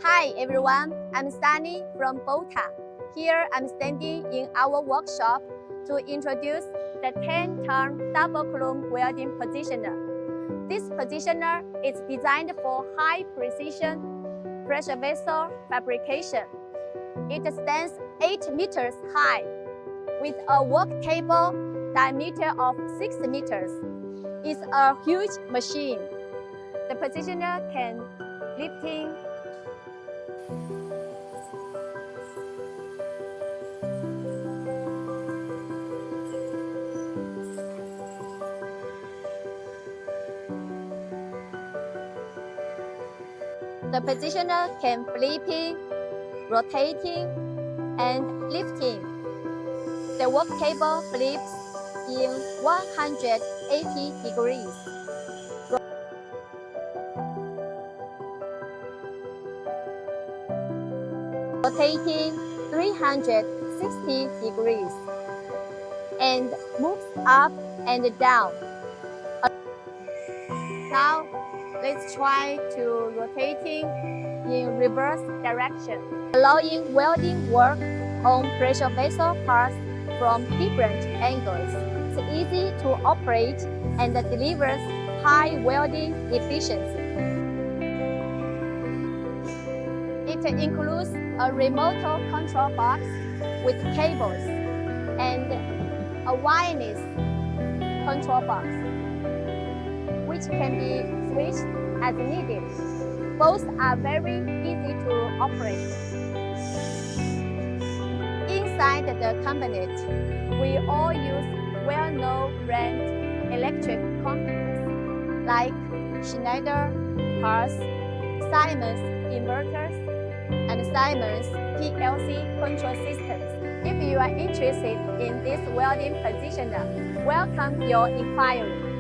Hi everyone, I'm Sunny from Bota. Here I'm standing in our workshop to introduce the 10-turn double column welding positioner. This positioner is designed for high precision pressure vessel fabrication. It stands 8 meters high with a work table diameter of 6 meters. It's a huge machine. The positioner can lifting The positioner can flipping, rotating, and lifting. The work table flips in 180 degrees. Rotating 360 degrees and moves up and down. Now, let's try to rotating in reverse direction, allowing welding work on pressure vessel parts from different angles. It's easy to operate and delivers high welding efficiency. It includes a remote control box with cables and a wireless control box, which can be switched as needed. Both are very easy to operate. Inside the cabinet, we all use well-known brand electric companies like Schneider, Cars, Siemens inverters, and Siemens PLC control systems. If you are interested in this welding positioner, welcome your inquiry.